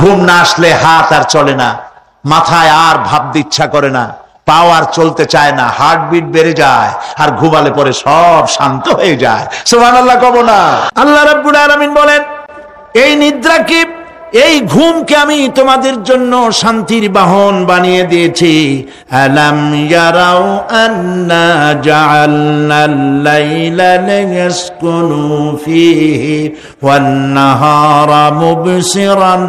ঘুম না আসলে হাত আর চলে না, মাথায় আর ভাবতে ইচ্ছা করে না, পাও আর চলতে চায় না, হার্টবিট বেড়ে যায়, আর ঘুমালে পরে সব শান্ত হয়ে যায়। সুবহানাল্লাহ কব না? আল্লাহ রাব্বুল আলামিন বলেন, এই নিদ্রা কি, এই ঘুমকে আমি তোমাদের জন্য শান্তির বাহন বানিয়ে দিয়েছি। আলাম ইয়ারাউ আন্না জাআলনাল লাইলা লিয়াসকুনু ফীহি ওয়ান নাহারা মুবসিরান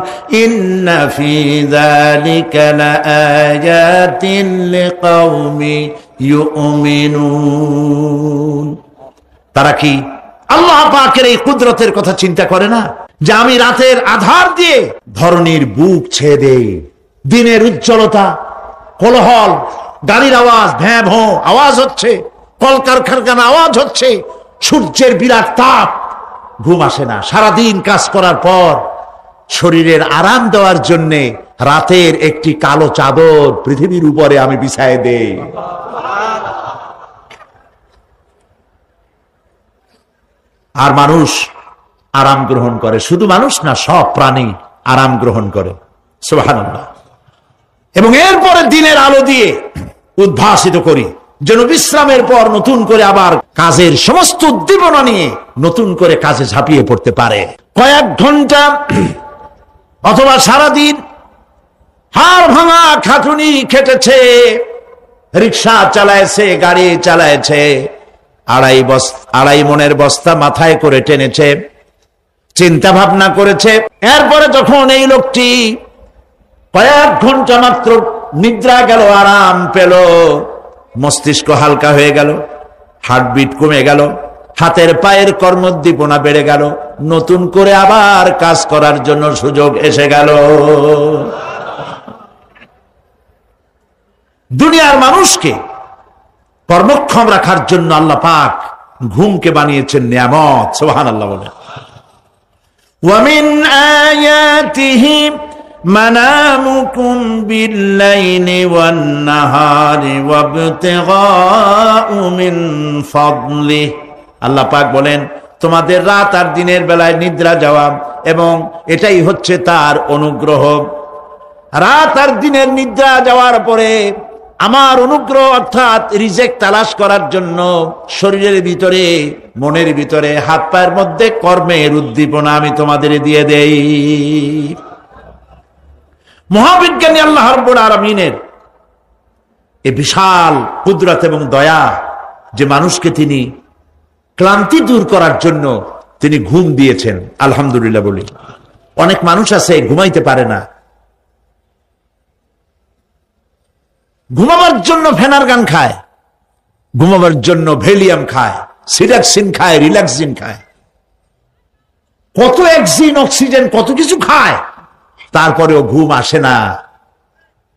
ইন্না ফী যালিকা লাআয়াতিন লিকাওমি ইউমিনুন। তারা কি আল্লাহ পাকের এই কুদরতের কথা চিন্তা করে না, যে আমি রাতের আধার দিয়ে ধরনীর বুক ছেয়ে দেই, দিনের উজ্জ্বলতা, কোলাহল, গাড়ির আওয়াজ, ভ্যাঁ ভোঁ আওয়াজ হচ্ছে, কলকারখানা আওয়াজ হচ্ছে, সূর্যের বিরাট তাপ, ঘুম আসে না। সারাদিন কাজ করার পর শরীরের আরাম দেওয়ার জন্য রাতের একটি কালো চাদর পৃথিবীর উপরে আমি বিছায়ে দেই। আর মানুষ আরাম গ্রহণ করে, শুধু মানুষ না, সব প্রাণী আরাম গ্রহণ করে। সুবহানাল্লাহ। এবং এরপরে দিনের আলো দিয়ে উদ্ভাসিত করি, যেন বিশ্রামের পর নতুন করে আবার কাজের সমস্ত উদ্দীপনা নিয়ে নতুন করে কাজে ঝাঁপিয়ে পড়তে পারে। কয়েক ঘন্টা অথবা সারাদিন হাড় ভাঙা খাটুনি খেটেছে, রিক্সা চালাইছে, গাড়ি চালাইছে, আড়াই মনের বস্তা মাথায় করে টেনেছে, চিন্তা ভাবনা করেছে। এরপরে যখন এই লোকটি কয়েক ঘন্টা মাত্র নিদ্রা গেল, আরাম পেল, মস্তিষ্ক হালকা হয়ে গেল, হার্টবিট কমে গেল, হাতের পায়ের কর্মোদ্দীপনা বেড়ে গেল, নতুন করে আবার কাজ করার জন্য সুযোগ এসে গেল। দুনিয়ার মানুষকে কর্মক্ষম রাখার জন্য আল্লাহ পাক ঘুমকে বানিয়েছেন নিয়ামত। সুবহানাল্লাহ বলেন, ومن آياته منامكم بالليل والنهار وابتغاء من فضله। আল্লাহ পাক বলেন, তোমাদের রাত আর দিনের বেলায় নিদ্রা যাওয়া, এবং এটাই হচ্ছে তার অনুগ্রহ। রাত আর দিনের নিদ্রা যাওয়ার পরে আমার অনুগ্রহ অর্থাৎ রিজেক তালাশ করার জন্য শরীরের ভিতরে, মনের ভিতরে, হাত পায়ের মধ্যে কর্মের উদ্দীপনা আমি তোমাদের দিয়ে দেই। মহাবিজ্ঞানী আল্লাহ রাব্বুল আলামিনের এই বিশাল কুদরত এবং দয়া, যে মানুষকে তিনি ক্লান্তি দূর করার জন্য তিনি ঘুম দিয়েছেন। আলহামদুলিল্লাহ বলি। অনেক মানুষ আছে ঘুমাইতে পারে না, ঘুমাবার জন্য ফেনার গান খায়, ঘুমাবার জন্য ভেলিয়াম খায়, সিডাক্সিন খায়, রিল্যাক্সিন খায়, কত অক্সিজেন, অক্সিজেন, কত কিছু খায়, তারপরেও ঘুম আসে না।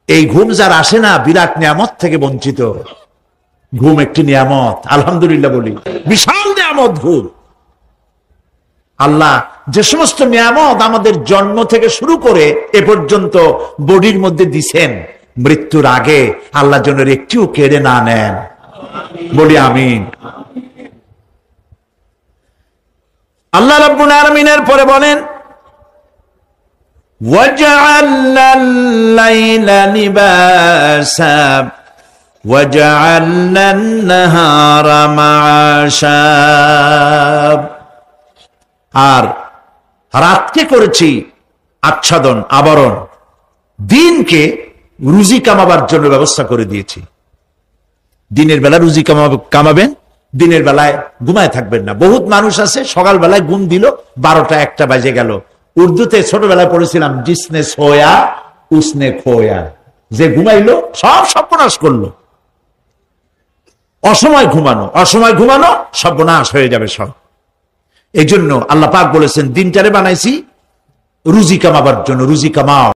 এই ঘুম যার আসে না, বিরাট নিয়ামত থেকে বঞ্চিত। ঘুম একটি নিয়ামত, আলহামদুলিল্লাহ বলি, বিশাল নিয়ামত ঘুম। আল্লাহ যে সমস্ত নিয়ামত আমাদের জন্ম থেকে শুরু করে এ পর্যন্ত বডির মধ্যে দিছেন, মৃত্যুর আগে আল্লাহ যেন একটিও কেড়ে না নেন, বলি আমিন। আল্লাহ রাব্বুল আলামিনের পরে বলেন, ওয়াজআলনাল লাইলা লিবাসা ওয়াজআলনান নাহারা মাআশা। আর রাতকে করেছি আচ্ছাদন, আবরণ, দিনকে রুজি কামাবার জন্য ব্যবস্থা করে দিয়েছি। দিনের বেলা রুজি কামাবেন, দিনের বেলায় ঘুমায় থাকবেন না। বহুত মানুষ আছে সকাল বেলায় ঘুম দিল, 12টা 1টা বাজে গেল। উর্দুতে ছোটবেলায় পড়েছিলাম, জিসনে সোয়া উসনে খোয়া, যে ঘুমাইলো সব সর্বনাশ করলো। অসময় ঘুমানো, অসময় ঘুমানো সর্বনাশ হয়ে যাবে সব। এই জন্য আল্লাহ পাক বলেছেন, দিনটারে বানাইছি রুজি কামাবার জন্য, রুজি কামাও।